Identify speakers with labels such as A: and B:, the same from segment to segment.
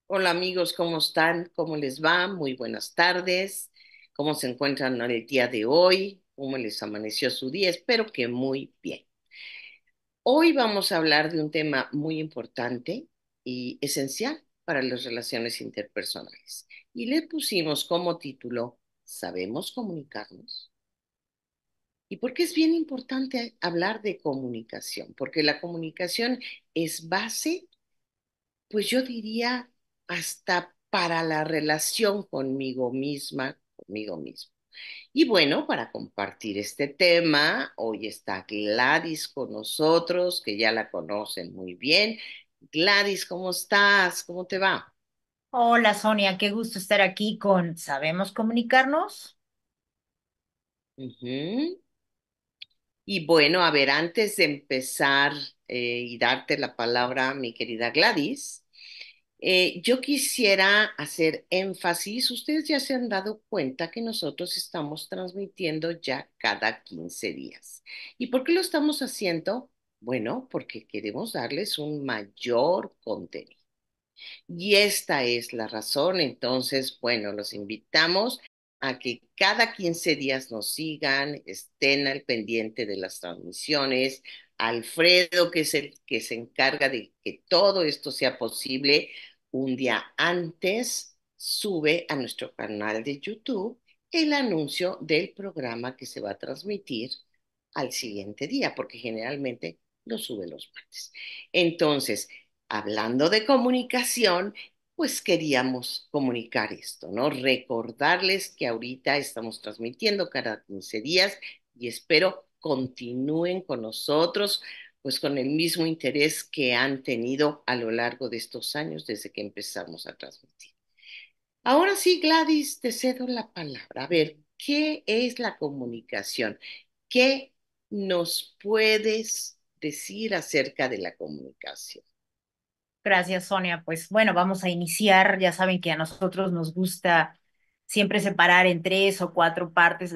A: Hola amigos, ¿cómo están? ¿Cómo les va? Muy buenas tardes. ¿Cómo se encuentran el día de hoy? ¿Cómo les amaneció su día? Espero que muy bien. Hoy vamos a hablar de un tema muy importante y esencial para las relaciones interpersonales. Y le pusimos como título, ¿sabemos comunicarnos? ¿Y por qué es bien importante hablar de comunicación? Porque la comunicación es base, pues yo diría, hasta para la relación conmigo misma, conmigo mismo. Y bueno, para compartir este tema, hoy está Gladys con nosotros, que ya la conocen muy bien. Gladys, ¿cómo estás? ¿Cómo te va?
B: Hola Sonia, qué gusto estar aquí con ¿Sabemos comunicarnos?
A: Ujú. Y bueno, a ver, antes de empezar y darte la palabra, mi querida Gladys, yo quisiera hacer énfasis. Ustedes ya se han dado cuenta que nosotros estamos transmitiendo ya cada 15 días. ¿Y por qué lo estamos haciendo? Bueno, porque queremos darles un mayor contenido. Y esta es la razón. Entonces, bueno, los invitamos a que cada 15 días nos sigan, estén al pendiente de las transmisiones. Alfredo, que es el que se encarga de que todo esto sea posible, un día antes sube a nuestro canal de YouTube el anuncio del programa que se va a transmitir al siguiente día, porque generalmente lo sube los martes. Entonces, hablando de comunicación, pues queríamos comunicar esto, ¿no? Recordarles que ahorita estamos transmitiendo cada 15 días y espero continúen con nosotros, pues con el mismo interés que han tenido a lo largo de estos años desde que empezamos a transmitir. Ahora sí, Gladys, te cedo la palabra. A ver, ¿qué es la comunicación? ¿Qué nos puedes decir acerca de la comunicación?
B: Gracias Sonia. Pues bueno, vamos a iniciar. Ya saben que a nosotros nos gusta siempre separar en tres o cuatro partes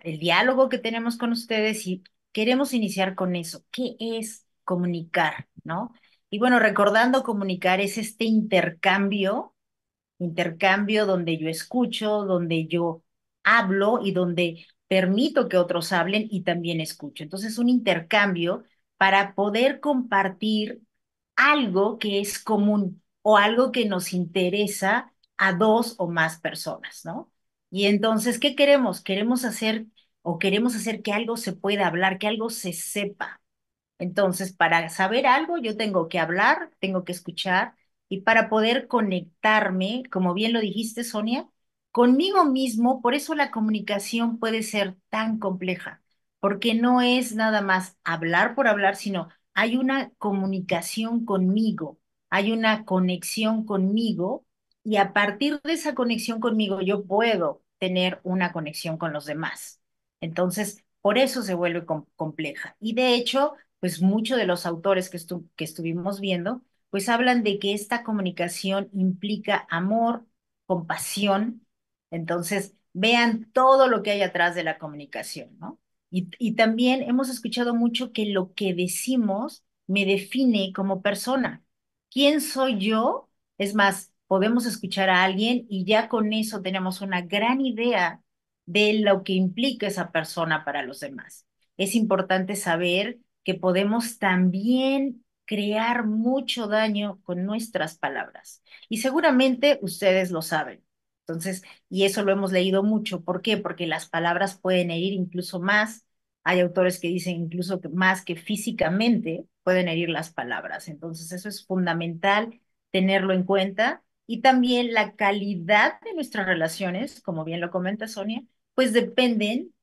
B: el diálogo que tenemos con ustedes y queremos iniciar con eso. ¿Qué es comunicar? ¿No? Y bueno, recordando comunicar es este intercambio donde yo escucho, donde yo hablo y donde permito que otros hablen y también escucho. Entonces, un intercambio para poder compartir algo que es común o algo que nos interesa a dos o más personas, ¿no? Y entonces, ¿qué queremos? Queremos hacer o queremos hacer que algo se pueda hablar, que algo se sepa. Entonces, para saber algo, yo tengo que hablar, tengo que escuchar, y para poder conectarme, como bien lo dijiste, Sonia, conmigo mismo, por eso la comunicación puede ser tan compleja, porque no es nada más hablar por hablar, sino hay una comunicación conmigo, hay una conexión conmigo, y a partir de esa conexión conmigo, yo puedo tener una conexión con los demás. Entonces, por eso se vuelve compleja. Y de hecho, pues muchos de los autores que estuvimos viendo, pues hablan de que esta comunicación implica amor, compasión. Entonces, vean todo lo que hay atrás de la comunicación, ¿no? Y también hemos escuchado mucho que lo que decimos me define como persona. ¿Quién soy yo? Es más, podemos escuchar a alguien y ya con eso tenemos una gran idea de lo que implica esa persona para los demás. Es importante saber que podemos también crear mucho daño con nuestras palabras. Y seguramente ustedes lo saben. Entonces, y eso lo hemos leído mucho. ¿Por qué? Porque las palabras pueden herir incluso más. Hay autores que dicen incluso que más que físicamente pueden herir las palabras. Entonces, eso es fundamental tenerlo en cuenta. Y también la calidad de nuestras relaciones, como bien lo comenta Sonia, pues dependen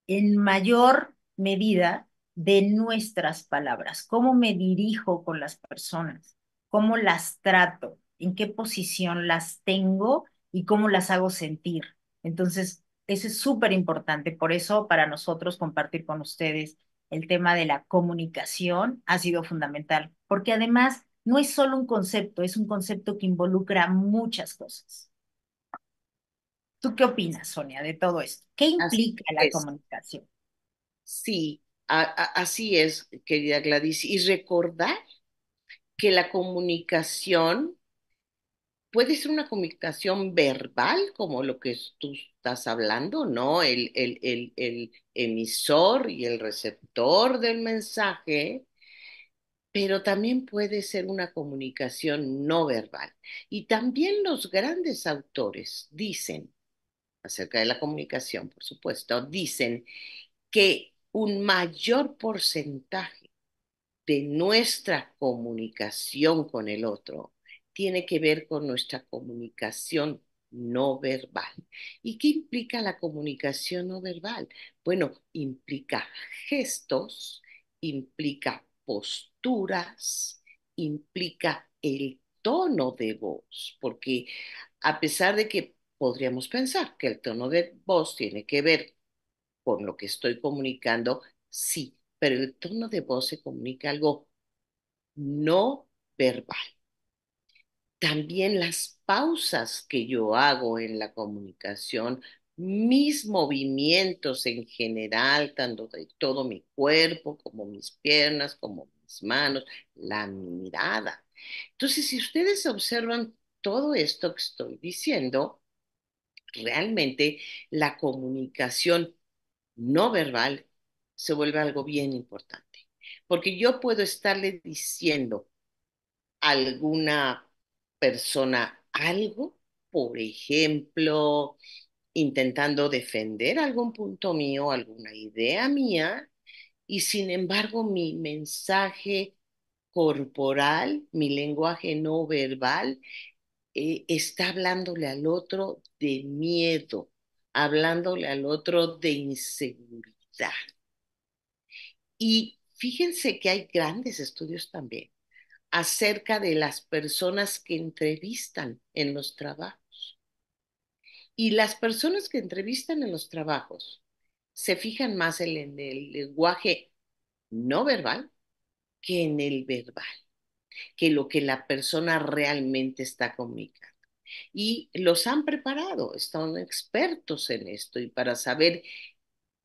B: en mayor medida de nuestras palabras, cómo me dirijo con las personas, cómo las trato, en qué posición las tengo y cómo las hago sentir. Entonces, eso es súper importante. Por eso, para nosotros compartir con ustedes el tema de la comunicación ha sido fundamental, porque además no es solo un concepto, es un concepto que involucra muchas cosas. ¿Tú qué opinas, Sonia, de todo esto? ¿Qué
A: Así
B: implica la
A: es.
B: comunicación?
A: Sí, así es, querida Gladys. Y recordar que la comunicación puede ser una comunicación verbal, como lo que tú estás hablando, ¿no? El emisor y el receptor del mensaje, pero también puede ser una comunicación no verbal. Y también los grandes autores dicen, acerca de la comunicación, por supuesto, dicen que un mayor porcentaje de nuestra comunicación con el otro tiene que ver con nuestra comunicación no verbal. ¿Y qué implica la comunicación no verbal? Bueno, implica gestos, implica posturas, implica el tono de voz, porque a pesar de que podríamos pensar que el tono de voz tiene que ver con lo que estoy comunicando, sí, pero el tono de voz se comunica algo no verbal. También las pausas que yo hago en la comunicación, mis movimientos en general, tanto de todo mi cuerpo como mis piernas, como mis manos, la mirada. Entonces, si ustedes observan todo esto que estoy diciendo, realmente la comunicación no verbal se vuelve algo bien importante. Porque yo puedo estarle diciendo alguna persona algo, por ejemplo, intentando defender algún punto mío, alguna idea mía, y sin embargo mi mensaje corporal, mi lenguaje no verbal, está hablándole al otro de miedo, hablándole al otro de inseguridad. Y fíjense que hay grandes estudios también acerca de las personas que entrevistan en los trabajos. Y las personas que entrevistan en los trabajos se fijan más en el lenguaje no verbal que en el verbal, que lo que la persona realmente está comunicando. Y los han preparado, están expertos en esto y para saber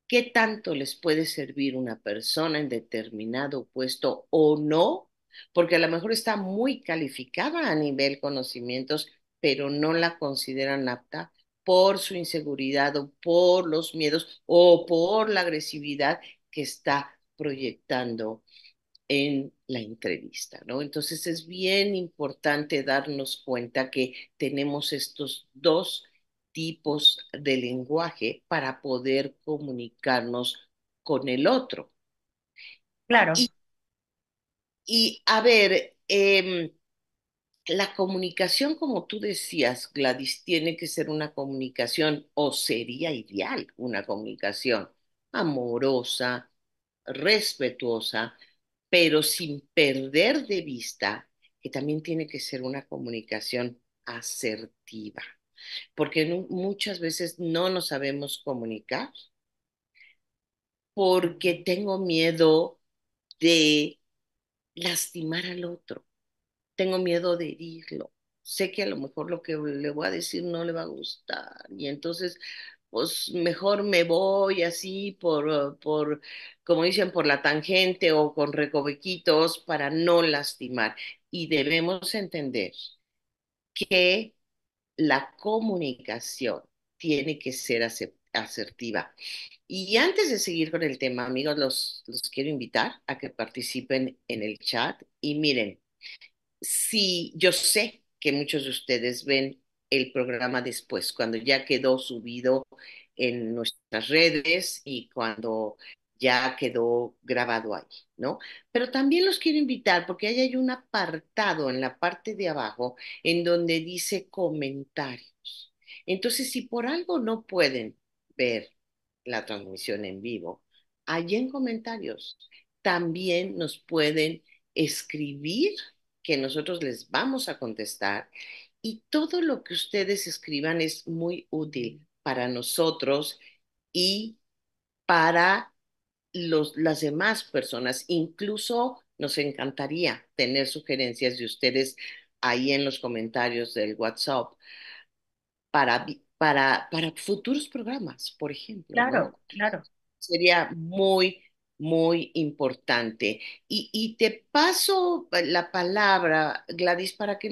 A: qué tanto les puede servir una persona en determinado puesto o no, porque a lo mejor está muy calificada a nivel conocimientos, pero no la consideran apta por su inseguridad o por los miedos o por la agresividad que está proyectando en la entrevista, ¿no? Entonces es bien importante darnos cuenta que tenemos estos dos tipos de lenguaje para poder comunicarnos con el otro.
B: Claro,
A: Y, y a ver, la comunicación, como tú decías, Gladys, tiene que ser una comunicación, o sería ideal, una comunicación amorosa, respetuosa, pero sin perder de vista que también tiene que ser una comunicación asertiva, porque muchas veces no nos sabemos comunicar porque tengo miedo de lastimar al otro, tengo miedo de herirlo. Sé que a lo mejor lo que le voy a decir no le va a gustar y entonces pues mejor me voy así como dicen, por la tangente o con recovequitos para no lastimar. Y debemos entender que la comunicación tiene que ser asertiva. Y antes de seguir con el tema, amigos, los quiero invitar a que participen en el chat y miren. Sí, yo sé que muchos de ustedes ven el programa después, cuando ya quedó subido en nuestras redes y cuando ya quedó grabado ahí, ¿no? Pero también los quiero invitar porque ahí hay un apartado en la parte de abajo en donde dice comentarios. Entonces, si por algo no pueden ver la transmisión en vivo, allí en comentarios también nos pueden escribir que nosotros les vamos a contestar y todo lo que ustedes escriban es muy útil para nosotros y para las demás personas. Incluso nos encantaría tener sugerencias de ustedes ahí en los comentarios del WhatsApp para futuros programas, por ejemplo,
B: claro,
A: ¿no?
B: claro.
A: Sería muy, muy importante. Y te paso la palabra, Gladys, para que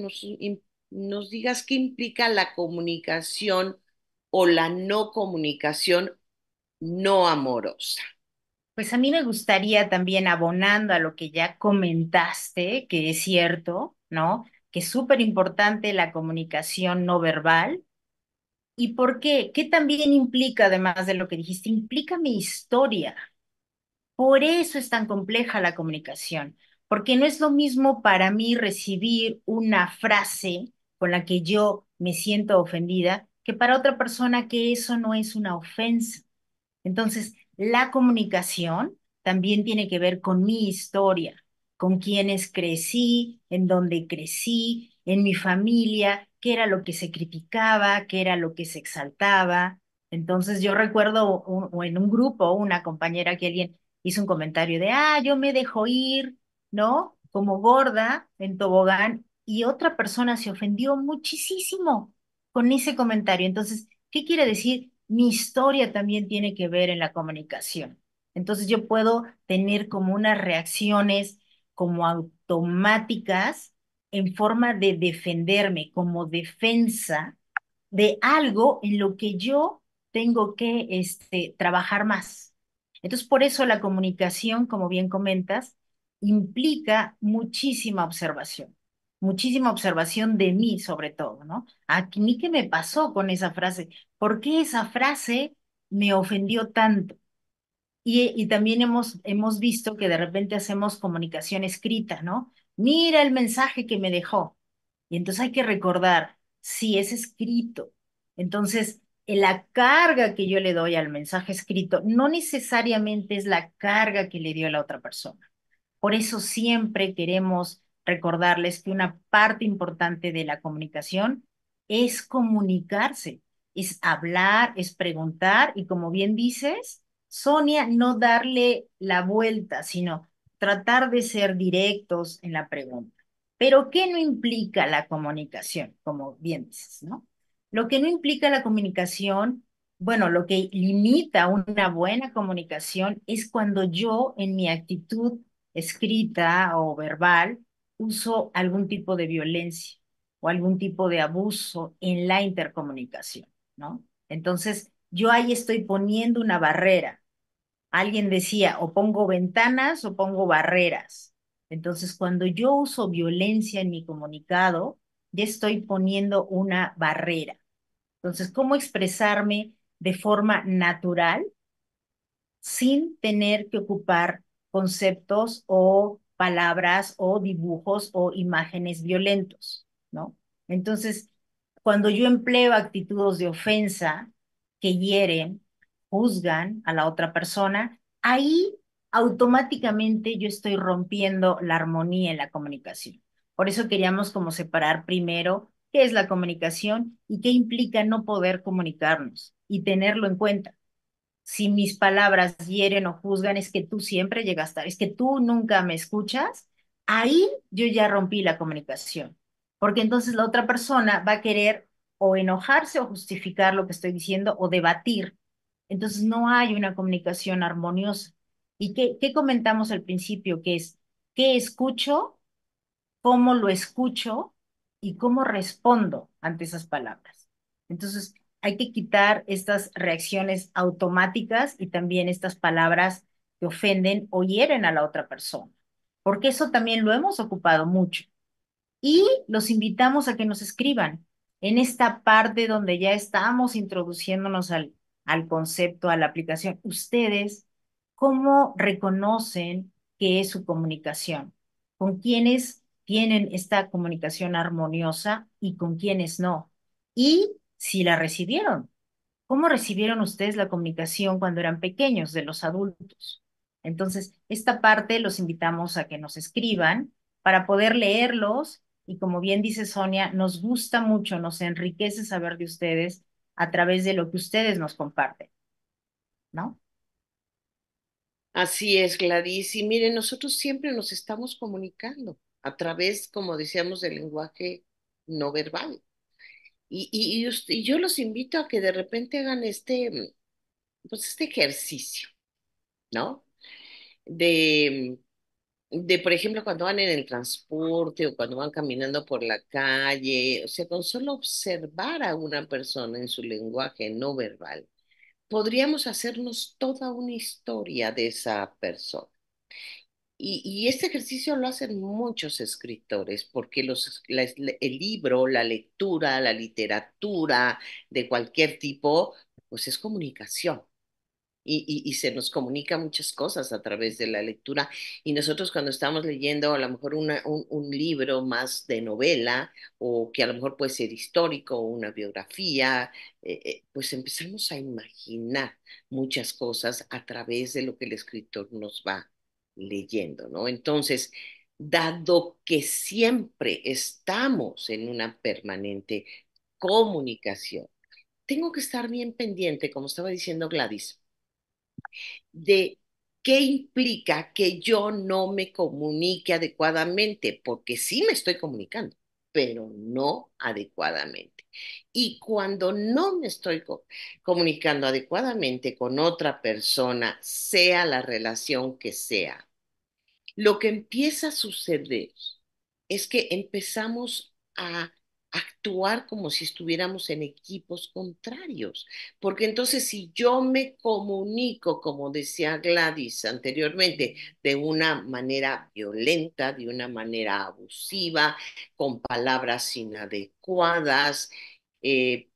A: nos digas qué implica la comunicación o la no comunicación no amorosa.
B: Pues a mí me gustaría también, abonando a lo que ya comentaste, que es cierto, ¿no? Que es súper importante la comunicación no verbal. ¿Y por qué? ¿Qué también implica, además de lo que dijiste? Implica mi historia. Por eso es tan compleja la comunicación, porque no es lo mismo para mí recibir una frase con la que yo me siento ofendida que para otra persona que eso no es una ofensa. Entonces, la comunicación también tiene que ver con mi historia, con quienes crecí, en dónde crecí, en mi familia, qué era lo que se criticaba, qué era lo que se exaltaba. Entonces, yo recuerdo o en un grupo, una compañera que alguien hizo un comentario de, yo me dejo ir, ¿no? Como gorda en tobogán, y otra persona se ofendió muchísimo con ese comentario. Entonces, ¿qué quiere decir? Mi historia también tiene que ver en la comunicación. Entonces yo puedo tener como unas reacciones como automáticas en forma de defenderme, como defensa de algo en lo que yo tengo que trabajar más. Entonces, por eso la comunicación, como bien comentas, implica muchísima observación de mí sobre todo, ¿no? A mí qué me pasó con esa frase, ¿por qué esa frase me ofendió tanto? Y también hemos visto que de repente hacemos comunicación escrita, ¿no? Mira el mensaje que me dejó. Y entonces hay que recordar, sí, es escrito. Entonces, la carga que yo le doy al mensaje escrito no necesariamente es la carga que le dio la otra persona. Por eso siempre queremos recordarles que una parte importante de la comunicación es comunicarse, es hablar, es preguntar y como bien dices, Sonia, no darle la vuelta, sino tratar de ser directos en la pregunta. Pero ¿qué no implica la comunicación? Como bien dices, ¿no? Lo que no implica la comunicación, bueno, lo que limita una buena comunicación es cuando yo en mi actitud escrita o verbal, uso algún tipo de violencia o algún tipo de abuso en la intercomunicación, ¿no? Entonces, yo ahí estoy poniendo una barrera. Alguien decía, o pongo ventanas o pongo barreras. Entonces, cuando yo uso violencia en mi comunicado, ya estoy poniendo una barrera. Entonces, ¿cómo expresarme de forma natural sin tener que ocupar conceptos o palabras o dibujos o imágenes violentos, ¿no? Entonces, cuando yo empleo actitudes de ofensa que hieren, juzgan a la otra persona, ahí automáticamente yo estoy rompiendo la armonía en la comunicación. Por eso queríamos como separar primero qué es la comunicación y qué implica no poder comunicarnos y tenerlo en cuenta. Si mis palabras hieren o juzgan, es que tú siempre llegas tarde, es que tú nunca me escuchas, ahí yo ya rompí la comunicación, porque entonces la otra persona va a querer o enojarse o justificar lo que estoy diciendo o debatir. Entonces no hay una comunicación armoniosa. ¿Y qué comentamos al principio? Que es, ¿qué escucho? ¿Cómo lo escucho? Y cómo respondo ante esas palabras. Entonces, hay que quitar estas reacciones automáticas y también estas palabras que ofenden o hieren a la otra persona, porque eso también lo hemos ocupado mucho. Y los invitamos a que nos escriban en esta parte donde ya estamos introduciéndonos al concepto, a la aplicación. Ustedes, ¿cómo reconocen que es su comunicación? ¿Con quiénes tienen esta comunicación armoniosa y con quiénes no? Y si la recibieron. ¿Cómo recibieron ustedes la comunicación cuando eran pequeños de los adultos? Entonces, esta parte los invitamos a que nos escriban para poder leerlos y como bien dice Sonia, nos gusta mucho, nos enriquece saber de ustedes a través de lo que ustedes nos comparten, ¿no?
A: Así es, Gladys. Y miren, nosotros siempre nos estamos comunicando a través, como decíamos, del lenguaje no verbal. Y yo los invito a que de repente hagan pues este ejercicio, ¿no? De de, por ejemplo, cuando van en el transporte o cuando van caminando por la calle, o sea, con solo observar a una persona en su lenguaje no verbal, podríamos hacernos toda una historia de esa persona. Y este ejercicio lo hacen muchos escritores, porque el libro, la lectura, la literatura de cualquier tipo, pues es comunicación y se nos comunica muchas cosas a través de la lectura. Y nosotros cuando estamos leyendo a lo mejor un libro más de novela o que a lo mejor puede ser histórico o una biografía, pues empezamos a imaginar muchas cosas a través de lo que el escritor nos va leyendo, ¿no? Entonces, dado que siempre estamos en una permanente comunicación, tengo que estar bien pendiente, como estaba diciendo Gladys, de qué implica que yo no me comunique adecuadamente, porque sí me estoy comunicando, pero no adecuadamente. Y cuando no me estoy comunicando adecuadamente con otra persona, sea la relación que sea, lo que empieza a suceder es que empezamos a actuar como si estuviéramos en equipos contrarios, porque entonces si yo me comunico, como decía Gladys anteriormente, de una manera violenta, de una manera abusiva, con palabras inadecuadas,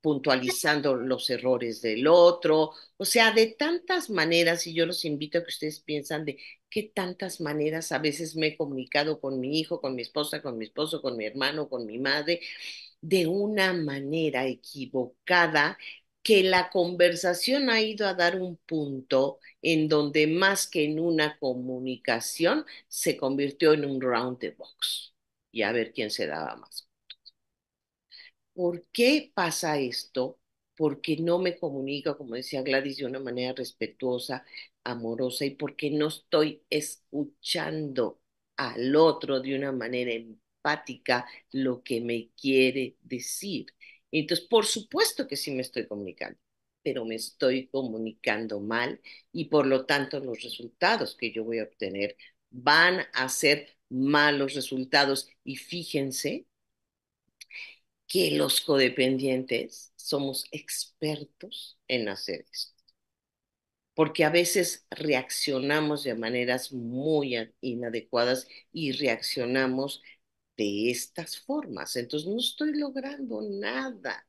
A: puntualizando los errores del otro, o sea, de tantas maneras, y yo los invito a que ustedes piensan de qué tantas maneras a veces me he comunicado con mi hijo, con mi esposa, con mi esposo, con mi hermano, con mi madre, de una manera equivocada, que la conversación ha ido a dar un punto en donde más que en una comunicación se convirtió en un round the box y a ver quién se daba más. ¿Por qué pasa esto? Porque no me comunico, como decía Gladys, de una manera respetuosa, amorosa y porque no estoy escuchando al otro de una manera empática lo que me quiere decir. Entonces, por supuesto que sí me estoy comunicando, pero me estoy comunicando mal y por lo tanto los resultados que yo voy a obtener van a ser malos resultados. Y fíjense que los codependientes somos expertos en hacer esto, porque a veces reaccionamos de maneras muy inadecuadas y reaccionamos de estas formas. Entonces no estoy logrando nada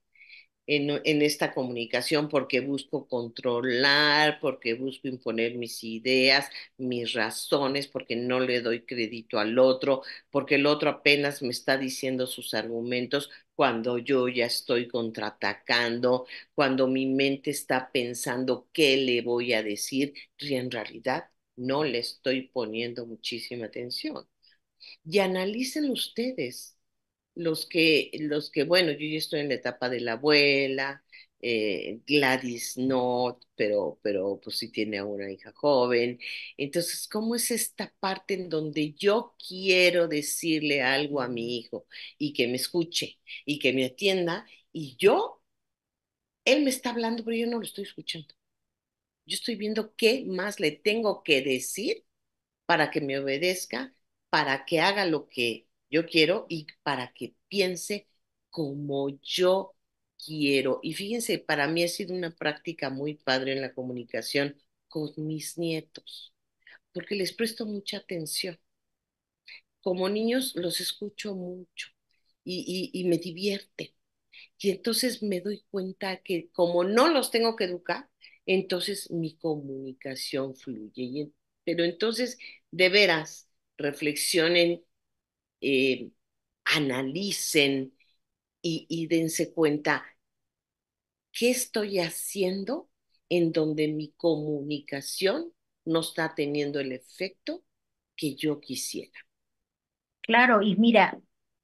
A: en esta comunicación porque busco controlar, porque busco imponer mis ideas, mis razones, porque no le doy crédito al otro, porque el otro apenas me está diciendo sus argumentos cuando yo ya estoy contraatacando, cuando mi mente está pensando qué le voy a decir y en realidad no le estoy poniendo muchísima atención. Y analicen ustedes bueno, yo ya estoy en la etapa de la abuela, Gladys no, pero pues sí tiene a una hija joven. Entonces, ¿cómo es esta parte en donde yo quiero decirle algo a mi hijo y que me escuche y que me atienda y él me está hablando, pero yo no lo estoy escuchando? Yo estoy viendo qué más le tengo que decir para que me obedezca, para que haga lo que yo quiero y para que piense como yo quiero. Y fíjense, para mí ha sido una práctica muy padre en la comunicación con mis nietos, porque les presto mucha atención. Como niños los escucho mucho y me divierte. Y entonces me doy cuenta que como no los tengo que educar, entonces mi comunicación fluye. Pero entonces, de veras, reflexionen, eh, analicen y dense cuenta qué estoy haciendo en donde mi comunicación no está teniendo el efecto que yo quisiera.
B: Claro, y mira,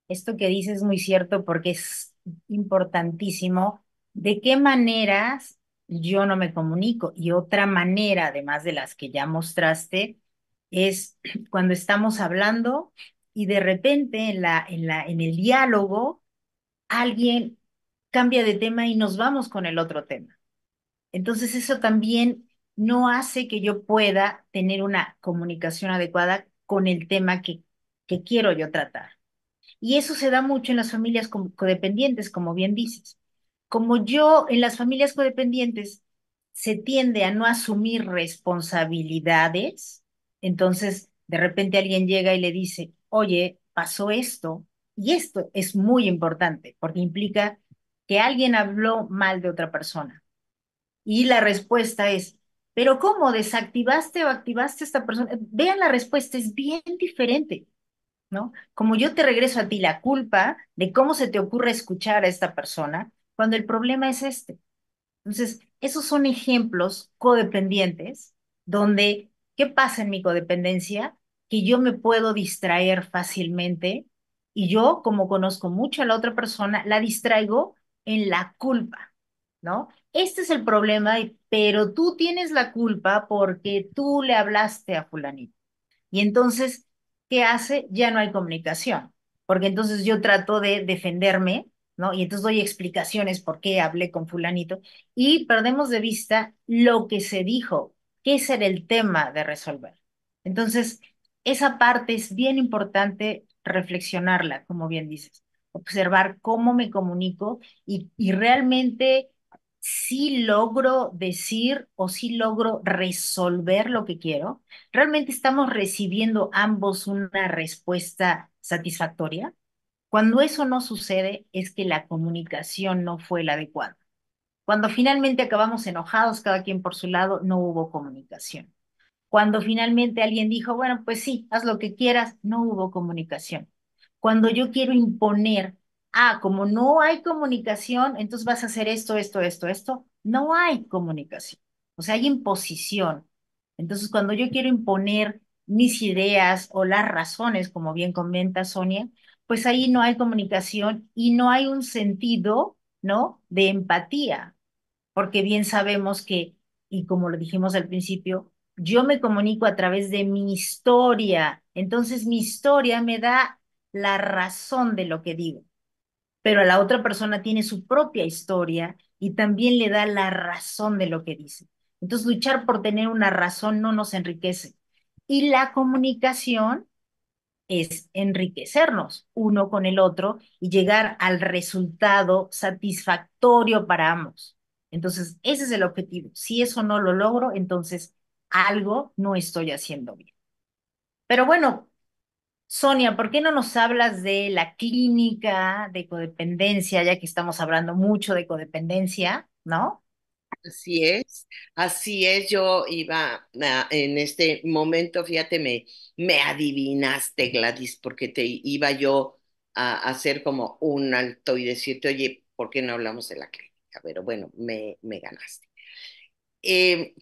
B: esto que dices es muy cierto porque es importantísimo de qué maneras yo no me comunico. Y otra manera, además de las que ya mostraste, es cuando estamos hablando y de repente en el diálogo alguien cambia de tema y nos vamos con el otro tema. Entonces eso también no hace que yo pueda tener una comunicación adecuada con el tema que quiero yo tratar. Y eso se da mucho en las familias codependientes, como bien dices. Como yo en las familias codependientes se tiende a no asumir responsabilidades, entonces de repente alguien llega y le dice, oye, pasó esto, y esto es muy importante porque implica que alguien habló mal de otra persona. Y la respuesta es, pero ¿cómo desactivaste o activaste a esta persona? Vean, la respuesta es bien diferente. ¿No? Como yo te regreso a ti la culpa de cómo se te ocurre escuchar a esta persona cuando el problema es este. Entonces, esos son ejemplos codependientes donde, ¿qué pasa en mi codependencia? Que yo me puedo distraer fácilmente y yo, como conozco mucho a la otra persona, la distraigo en la culpa, ¿no? Este es el problema, pero tú tienes la culpa porque tú le hablaste a fulanito. Y entonces, ¿qué hace? Ya no hay comunicación, porque entonces yo trato de defenderme, ¿no? Y entonces doy explicaciones por qué hablé con fulanito y perdemos de vista lo que se dijo, que ese era el tema de resolver. Entonces, esa parte es bien importante reflexionarla, como bien dices, observar cómo me comunico y realmente si logro decir o si logro resolver lo que quiero. ¿Realmente estamos recibiendo ambos una respuesta satisfactoria? Cuando eso no sucede, es que la comunicación no fue la adecuada. Cuando finalmente acabamos enojados, cada quien por su lado, no hubo comunicación. Cuando finalmente alguien dijo, bueno, pues sí, haz lo que quieras, no hubo comunicación. Cuando yo quiero imponer, como no hay comunicación, entonces vas a hacer esto, esto, esto, esto, no hay comunicación. O sea, hay imposición. Entonces, cuando yo quiero imponer mis ideas o las razones, como bien comenta Sonia, pues ahí no hay comunicación y no hay un sentido, ¿no? De empatía, porque bien sabemos que, y como lo dijimos al principio, yo me comunico a través de mi historia, entonces mi historia me da la razón de lo que digo, pero la otra persona tiene su propia historia y también le da la razón de lo que dice. Entonces, luchar por tener una razón no nos enriquece. Y la comunicación es enriquecernos uno con el otro y llegar al resultado satisfactorio para ambos. Entonces, ese es el objetivo. Si eso no lo logro, entonces algo no estoy haciendo bien. Pero bueno, Sonia, ¿por qué no nos hablas de la clínica de codependencia, ya que estamos hablando mucho de codependencia, ¿no?
A: Así es, así es. Yo iba en este momento, fíjate, me adivinaste, Gladys, porque te iba yo a hacer como un alto y decirte, oye, ¿por qué no hablamos de la clínica? Pero bueno, me ganaste.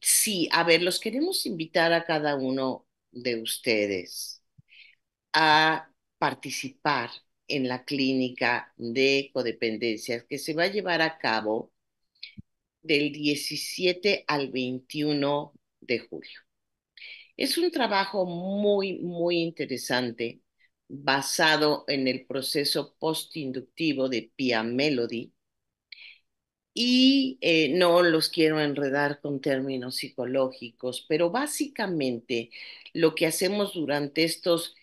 A: Sí, a ver, los queremos invitar a cada uno de ustedes a participar en la clínica de codependencias que se va a llevar a cabo del 17 al 21 de julio. Es un trabajo muy, muy interesante basado en el proceso postinductivo de Pia Melody y no los quiero enredar con términos psicológicos, pero básicamente lo que hacemos durante estos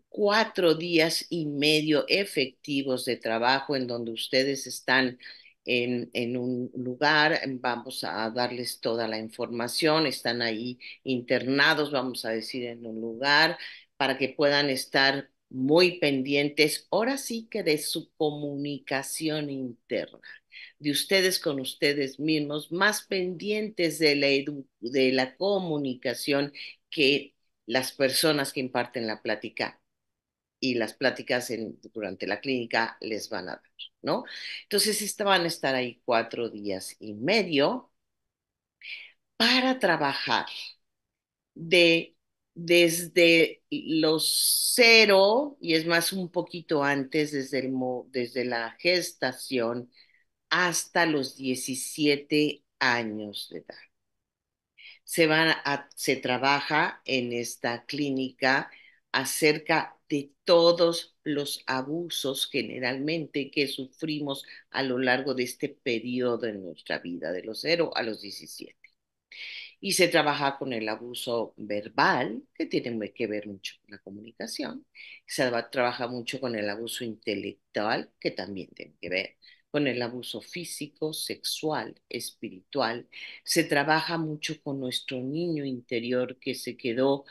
A: 4 días y medio efectivos de trabajo en donde ustedes están en un lugar, vamos a darles toda la información, están ahí internados, vamos a decir, en un lugar para que puedan estar muy pendientes, ahora sí que de su comunicación interna, de ustedes con ustedes mismos, más pendientes de de la comunicación que las personas que imparten la plática y las pláticas durante la clínica les van a dar, ¿no? Entonces, van a estar ahí 4 días y medio para trabajar de desde los 0, y es más un poquito antes, desde la gestación hasta los 17 años de edad. Se trabaja en esta clínica acerca de todos los abusos generalmente que sufrimos a lo largo de este periodo en nuestra vida, de los 0 a los 17. Y se trabaja con el abuso verbal, que tiene que ver mucho con la comunicación. Trabaja mucho con el abuso intelectual, que también tiene que ver con el abuso físico, sexual, espiritual. Se trabaja mucho con nuestro niño interior que se quedó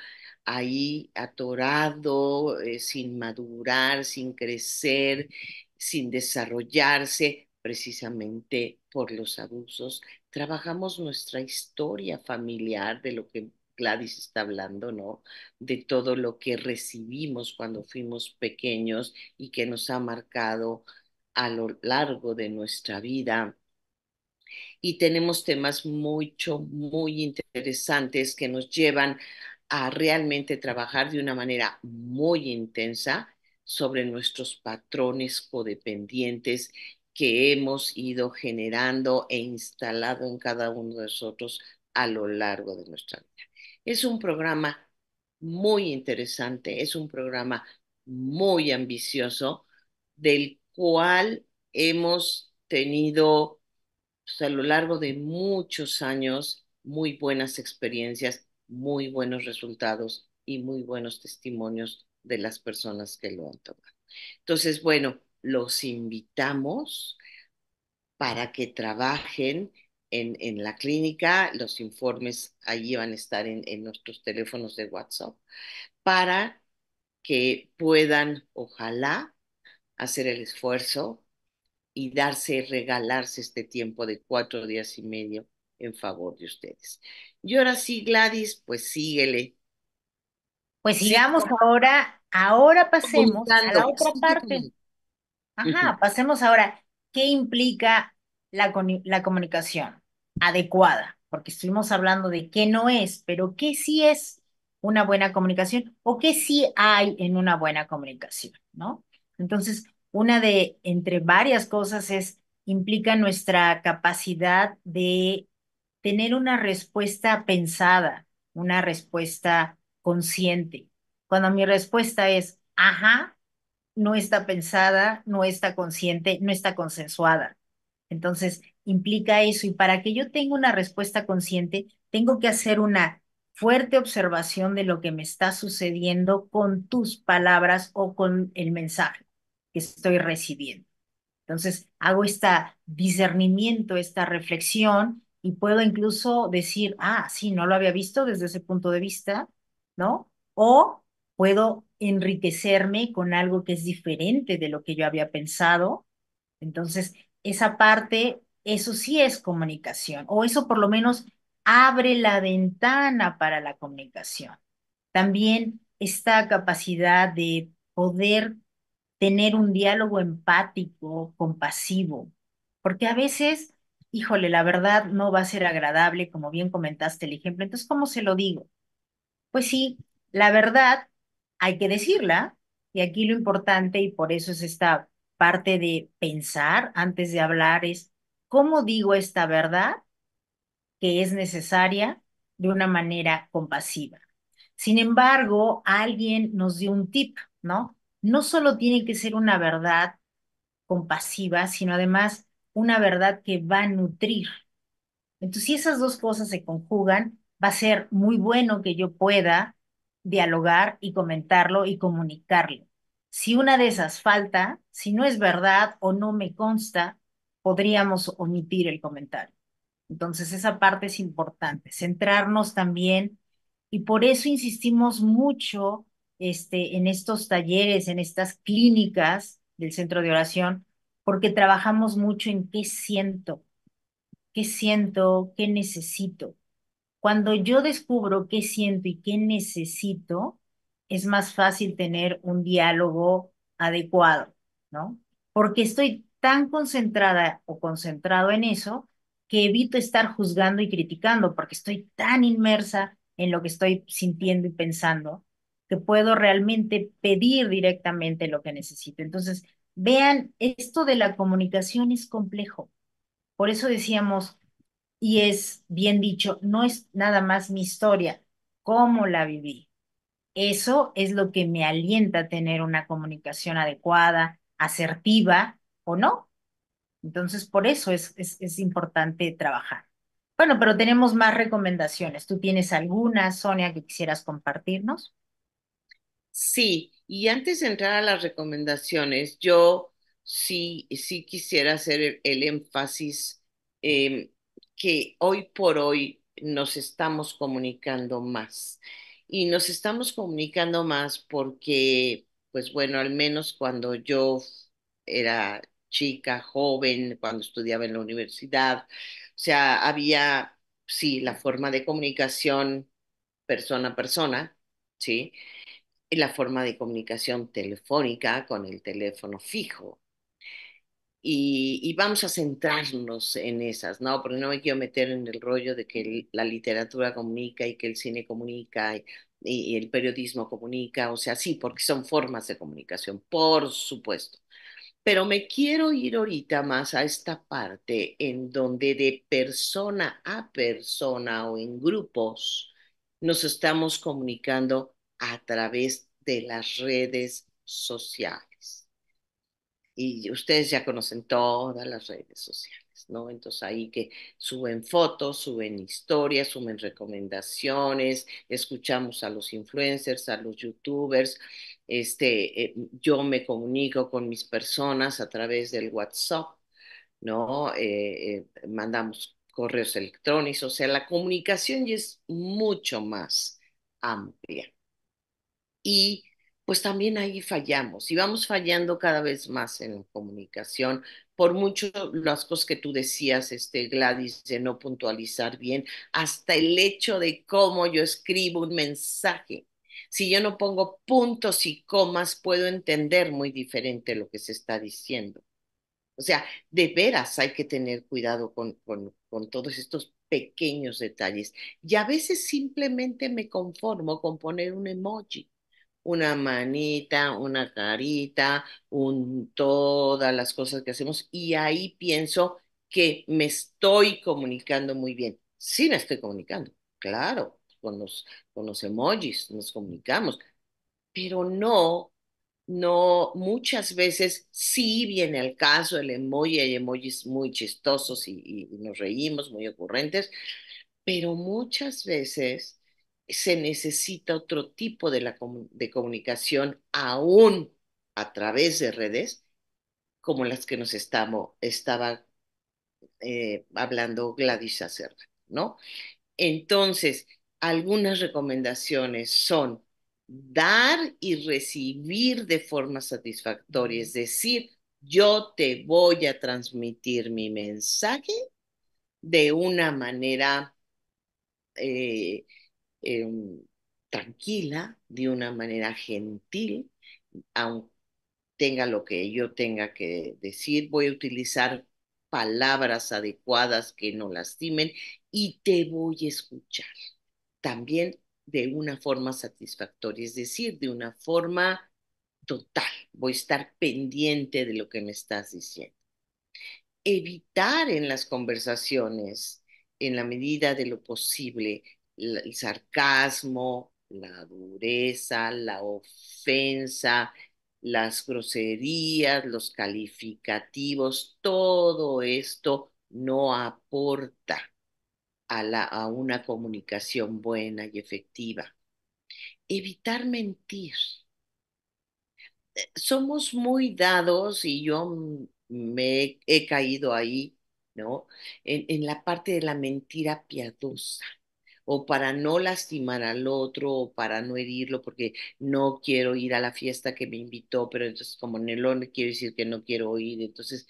A: ahí atorado, sin madurar, sin crecer, sin desarrollarse, precisamente por los abusos. Trabajamos nuestra historia familiar, de lo que Gladys está hablando, ¿no? De todo lo que recibimos cuando fuimos pequeños y que nos ha marcado a lo largo de nuestra vida. Y tenemos temas muy interesantes que nos llevan a realmente trabajar de una manera muy intensa sobre nuestros patrones codependientes que hemos ido generando e instalado en cada uno de nosotros a lo largo de nuestra vida. Es un programa muy interesante, es un programa muy ambicioso, del cual hemos tenido, pues, a lo largo de muchos años, muy buenas experiencias, muy buenos resultados y muy buenos testimonios de las personas que lo han tomado. Entonces, bueno, los invitamos para que trabajen en la clínica. Los informes allí van a estar en nuestros teléfonos de WhatsApp para que puedan, ojalá, hacer el esfuerzo y regalarse este tiempo de 4 días y medio en favor de ustedes. Y ahora sí, Gladys, pues síguele,
B: Pues
A: sigue
B: sigamos ahora pasemos a
A: comunicando,
B: la otra
A: sigue
B: parte.
A: comunicando.
B: Ajá, pasemos ahora. ¿Qué implica la comunicación adecuada? Porque estuvimos hablando de qué no es, pero qué sí es una buena comunicación o qué sí hay en una buena comunicación, ¿no? Entonces, una de, entre varias cosas, implica nuestra capacidad de tener una respuesta pensada, una respuesta consciente. Cuando mi respuesta es, ajá, no está pensada, no está consciente, no está consensuada. Entonces, implica eso. Y para que yo tenga una respuesta consciente, tengo que hacer una fuerte observación de lo que me está sucediendo con tus palabras o con el mensaje que estoy recibiendo. Entonces, hago este discernimiento, esta reflexión y puedo incluso decir, ah, sí, no lo había visto desde ese punto de vista, ¿no? O puedo enriquecerme con algo que es diferente de lo que yo había pensado. Entonces, esa parte, eso sí es comunicación, o eso por lo menos abre la ventana para la comunicación. También esta capacidad de poder tener un diálogo empático, compasivo, porque a veces, híjole, la verdad no va a ser agradable, como bien comentaste el ejemplo. Entonces, ¿cómo se lo digo? Pues sí, la verdad hay que decirla, y aquí lo importante, y por eso es esta parte de pensar antes de hablar, es cómo digo esta verdad que es necesaria de una manera compasiva. Sin embargo, alguien nos dio un tip, ¿no? No solo tiene que ser una verdad compasiva, sino además una verdad que va a nutrir. Entonces, si esas dos cosas se conjugan, va a ser muy bueno que yo pueda dialogar y comentarlo y comunicarlo. Si una de esas falta, si no es verdad o no me consta, podríamos omitir el comentario. Entonces, esa parte es importante, centrarnos también, y por eso insistimos mucho en estos talleres, en estas clínicas del centro de oración, porque trabajamos mucho en qué siento, qué necesito. Cuando yo descubro qué siento y qué necesito, es más fácil tener un diálogo adecuado, ¿no? Porque estoy tan concentrada o concentrado en eso que evito estar juzgando y criticando, porque estoy tan inmersa en lo que estoy sintiendo y pensando que puedo realmente pedir directamente lo que necesito. Entonces, vean, esto de la comunicación es complejo. Por eso decíamos, y es bien dicho, no es nada más mi historia, cómo la viví. Eso es lo que me alienta a tener una comunicación adecuada, asertiva o no. Entonces, por eso es importante trabajar. Bueno, pero tenemos más recomendaciones. ¿Tú tienes alguna, Sonia, que quisieras compartirnos?
A: Sí, y antes de entrar a las recomendaciones, yo sí quisiera hacer el énfasis eh, que hoy por hoy nos estamos comunicando más. Y nos estamos comunicando más porque, pues bueno, al menos cuando yo era chica, joven, cuando estudiaba en la universidad, o sea, había, sí, la forma de comunicación persona a persona, ¿sí? Y la forma de comunicación telefónica con el teléfono fijo. Y vamos a centrarnos en esas, ¿no? Porque no me quiero meter en el rollo de que la literatura comunica y que el cine comunica y el periodismo comunica, o sea, sí, porque son formas de comunicación, por supuesto. Pero me quiero ir ahorita más a esta parte en donde de persona a persona o en grupos nos estamos comunicando a través de las redes sociales. Y ustedes ya conocen todas las redes sociales, ¿no? Entonces ahí que suben fotos, suben historias, suben recomendaciones, escuchamos a los influencers, a los youtubers, yo me comunico con mis personas a través del WhatsApp, ¿no? Mandamos correos electrónicos, o sea, la comunicación ya es mucho más amplia. Y pues también ahí fallamos y vamos fallando cada vez más en la comunicación por mucho las cosas que tú decías, Gladys, de no puntualizar bien, hasta el hecho de cómo yo escribo un mensaje. Si yo no pongo puntos y comas, puedo entender muy diferente lo que se está diciendo. O sea, de veras hay que tener cuidado con todos estos pequeños detalles. Y a veces simplemente me conformo con poner un emoji, una manita, una carita, todas las cosas que hacemos y ahí pienso que me estoy comunicando muy bien. Sí me estoy comunicando, claro, con los emojis nos comunicamos, pero no, muchas veces sí viene al caso el emoji, hay emojis muy chistosos y nos reímos, muy ocurrentes, pero muchas veces se necesita otro tipo de comunicación aún a través de redes, como las que estaba hablando Gladys hace rato, ¿no? Entonces, algunas recomendaciones son dar y recibir de forma satisfactoria, es decir, yo te voy a transmitir mi mensaje de una manera eh, eh, tranquila, de una manera gentil, aunque tenga lo que yo tenga que decir, voy a utilizar palabras adecuadas que no lastimen y te voy a escuchar también de una forma satisfactoria, es decir, de una forma total. Voy a estar pendiente de lo que me estás diciendo. Evitar en las conversaciones, en la medida de lo posible, el sarcasmo, la dureza, la ofensa, las groserías, los calificativos, todo esto no aporta a una comunicación buena y efectiva. Evitar mentir. Somos muy dados y yo he caído ahí, ¿no? En la parte de la mentira piadosa, o para no lastimar al otro, o para no herirlo, porque no quiero ir a la fiesta que me invitó, pero entonces como no le quiero decir que no quiero ir, entonces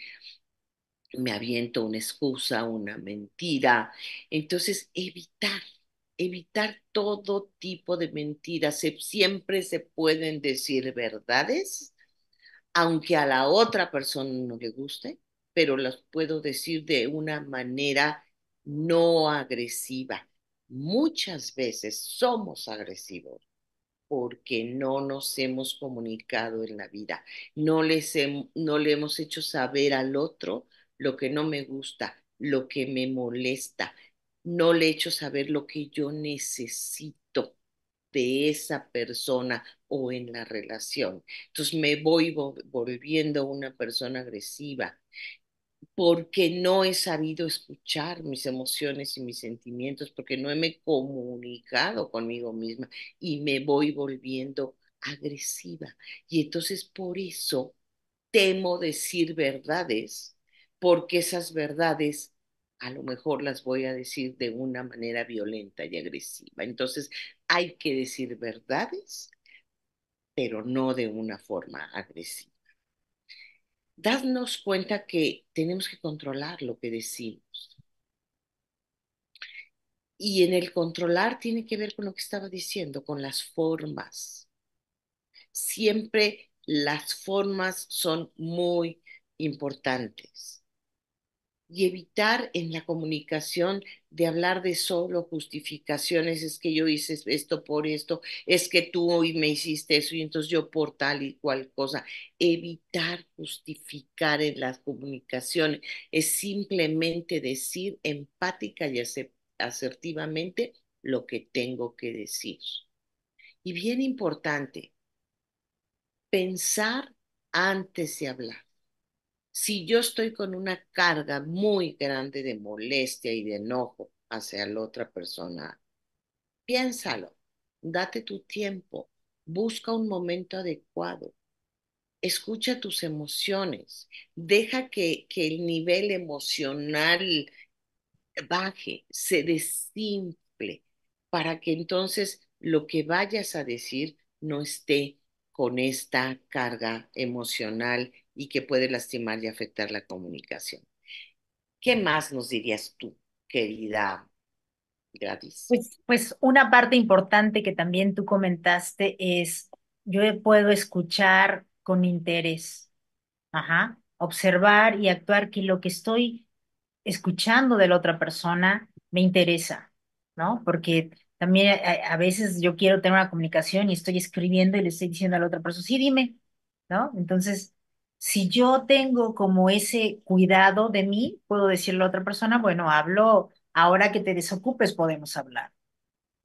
A: me aviento una excusa, una mentira. Entonces, evitar todo tipo de mentiras. Siempre se pueden decir verdades aunque a la otra persona no le guste, pero las puedo decir de una manera no agresiva. Muchas veces somos agresivos porque no nos hemos comunicado en la vida, no le hemos hecho saber al otro lo que no me gusta, lo que me molesta, no le he hecho saber lo que yo necesito de esa persona o en la relación. Entonces me voy volviendo una persona agresiva porque no he sabido escuchar mis emociones y mis sentimientos, porque no me he comunicado conmigo misma y me voy volviendo agresiva. Y entonces por eso temo decir verdades, porque esas verdades a lo mejor las voy a decir de una manera violenta y agresiva. Entonces hay que decir verdades, pero no de una forma agresiva. Darnos cuenta que tenemos que controlar lo que decimos. Y en el controlar tiene que ver con lo que estaba diciendo, con las formas. Siempre las formas son muy importantes. Y evitar en la comunicación de hablar de solo justificaciones, es que yo hice esto por esto, es que tú hoy me hiciste eso y entonces yo por tal y cual cosa. Evitar justificar en las comunicaciones es simplemente decir empática y asertivamente lo que tengo que decir. Y bien importante, pensar antes de hablar. Si yo estoy con una carga muy grande de molestia y de enojo hacia la otra persona, piénsalo, date tu tiempo, busca un momento adecuado, escucha tus emociones, deja que el nivel emocional baje, se desinfle, para que entonces lo que vayas a decir no esté con esta carga emocional y que puede lastimar y afectar la comunicación. ¿Qué más nos dirías tú, querida Gladys?
B: Pues una parte importante que también tú comentaste es, yo puedo escuchar con interés, ajá, observar y actuar que lo que estoy escuchando de la otra persona me interesa, ¿no? Porque también a veces yo quiero tener una comunicación y estoy escribiendo y le estoy diciendo a la otra persona, sí, dime, ¿no? Entonces, si yo tengo como ese cuidado de mí, puedo decirle a la otra persona, bueno, hablo, ahora que te desocupes podemos hablar.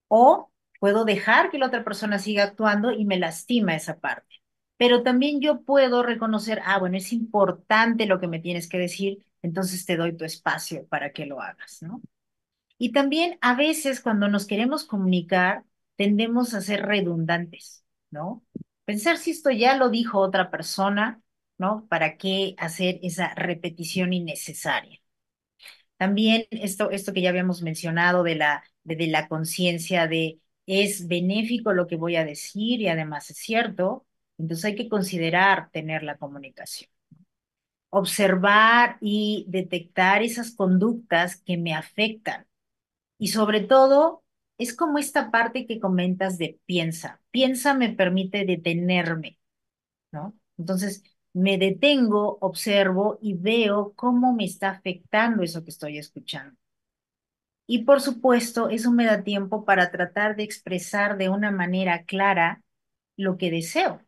B: O puedo dejar que la otra persona siga actuando y me lastima esa parte. Pero también yo puedo reconocer, ah, bueno, es importante lo que me tienes que decir, entonces te doy tu espacio para que lo hagas, ¿no? Y también a veces cuando nos queremos comunicar, tendemos a ser redundantes, ¿no? Pensar si esto ya lo dijo otra persona, ¿no? ¿Para qué hacer esa repetición innecesaria? También esto que ya habíamos mencionado de la conciencia de es benéfico lo que voy a decir y además es cierto, entonces hay que considerar tener la comunicación, observar y detectar esas conductas que me afectan y sobre todo es como esta parte que comentas de piensa. Piensa me permite detenerme, ¿no? Entonces me detengo, observo y veo cómo me está afectando eso que estoy escuchando. Y por supuesto, eso me da tiempo para tratar de expresar de una manera clara lo que deseo.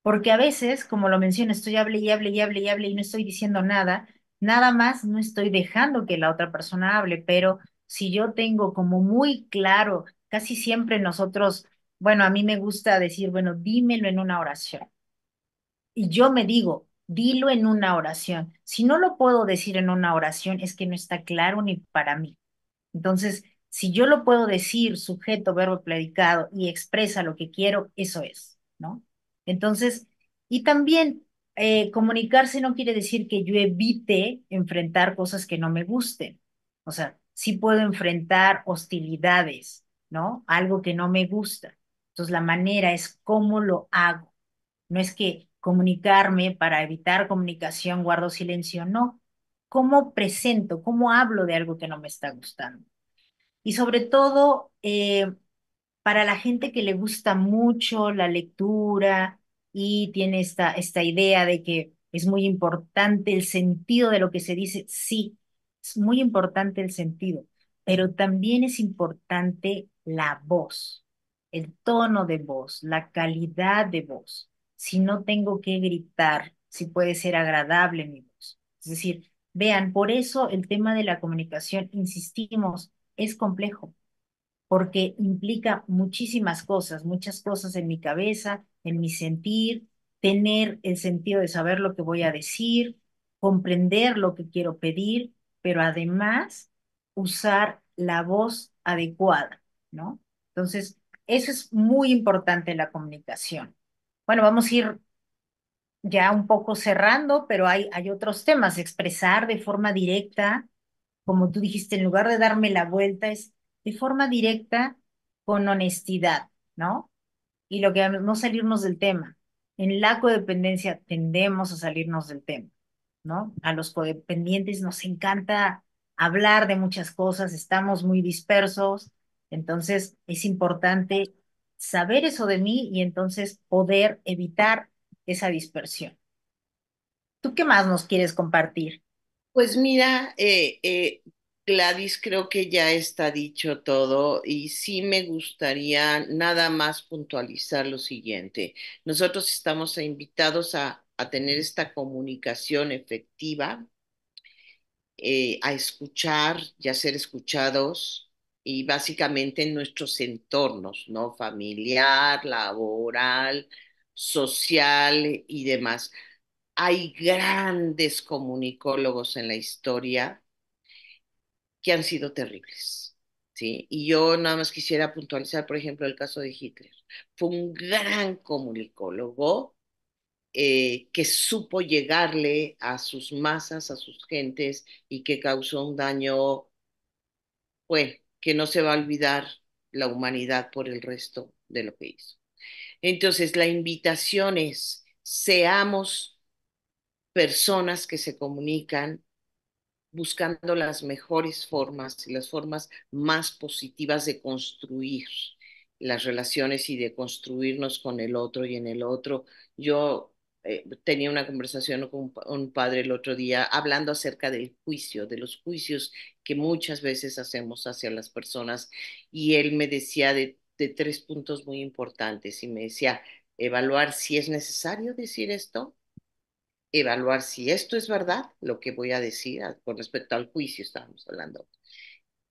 B: Porque a veces, como lo menciono, estoy hable y hable y hable y hable y no estoy diciendo nada, nada más no estoy dejando que la otra persona hable, pero si yo tengo como muy claro, casi siempre nosotros, bueno, a mí me gusta decir, bueno, dímelo en una oración. Y yo me digo, dilo en una oración. Si no lo puedo decir en una oración, es que no está claro ni para mí. Entonces, si yo lo puedo decir, sujeto, verbo, predicado, y expresa lo que quiero, eso es, ¿no? Entonces, y también comunicarse no quiere decir que yo evite enfrentar cosas que no me gusten. O sea, sí puedo enfrentar hostilidades, ¿no? Algo que no me gusta. Entonces, la manera es cómo lo hago. No es que comunicarme para evitar comunicación, guardo silencio, no. ¿Cómo presento? ¿Cómo hablo de algo que no me está gustando? Y sobre todo, para la gente que le gusta mucho la lectura y tiene esta idea de que es muy importante el sentido de lo que se dice, sí, es muy importante el sentido, pero también es importante la voz, el tono de voz, la calidad de voz. Si no tengo que gritar, si puede ser agradable mi voz. Es decir, vean, por eso el tema de la comunicación, insistimos, es complejo porque implica muchas cosas en mi cabeza, en mi sentir, tener el sentido de saber lo que voy a decir. comprender lo que quiero pedir, pero además usar la voz adecuada, ¿no? Entonces, eso es muy importante en la comunicación. Bueno, vamos a ir ya un poco cerrando, pero hay otros temas. Expresar de forma directa, como tú dijiste, en lugar de darme la vuelta, es de forma directa con honestidad, ¿no? Y lo que no salirnos del tema. En la codependencia tendemos a salirnos del tema, ¿no? A los codependientes nos encanta hablar de muchas cosas, estamos muy dispersos, entonces es importante saber eso de mí y entonces poder evitar esa dispersión. ¿Tú qué más nos quieres compartir?
A: Pues mira, Gladys, creo que ya está dicho todo y sí me gustaría nada más puntualizar lo siguiente. Nosotros estamos invitados a tener esta comunicación efectiva, a escuchar y a ser escuchados y básicamente en nuestros entornos, ¿no? Familiar, laboral, social y demás. Hay grandes comunicólogos en la historia que han sido terribles, ¿sí? Y yo nada más quisiera puntualizar, por ejemplo, el caso de Hitler. Fue un gran comunicólogo que supo llegarle a sus masas, a sus gentes y que causó un daño, bueno, que no se va a olvidar la humanidad por el resto de lo que hizo. Entonces, la invitación es, seamos personas que se comunican buscando las mejores formas y las formas más positivas de construir las relaciones y de construirnos con el otro y en el otro. Yo tenía una conversación con un padre el otro día hablando acerca del juicio, de los juicios que muchas veces hacemos hacia las personas y él me decía de tres puntos muy importantes y me decía, evaluar si es necesario decir esto, evaluar si esto es verdad, lo que voy a decir con respecto al juicio estábamos hablando.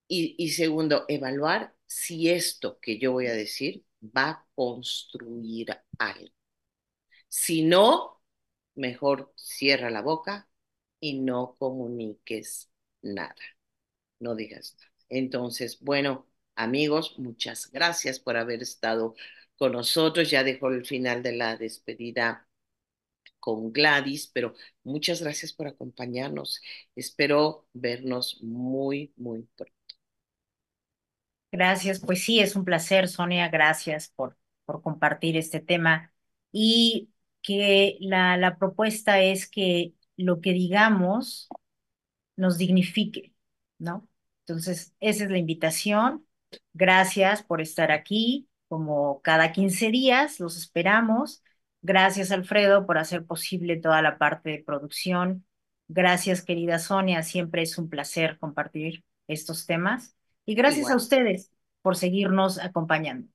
A: Y segundo, evaluar si esto que yo voy a decir va a construir algo. Si no, mejor cierra la boca y no comuniques nada, no digas nada. Entonces, bueno, amigos, muchas gracias por haber estado con nosotros. Ya dejo el final de la despedida con Gladys, pero muchas gracias por acompañarnos. Espero vernos muy, muy pronto.
B: Gracias, pues sí, es un placer, Sonia, gracias por compartir este tema. Y que la propuesta es que lo que digamos nos dignifique, ¿no? Entonces, esa es la invitación. Gracias por estar aquí, como cada 15 días, los esperamos. Gracias, Alfredo, por hacer posible toda la parte de producción. Gracias, querida Sonia, siempre es un placer compartir estos temas. Y gracias a
A: Igual.
B: ustedes por seguirnos acompañando.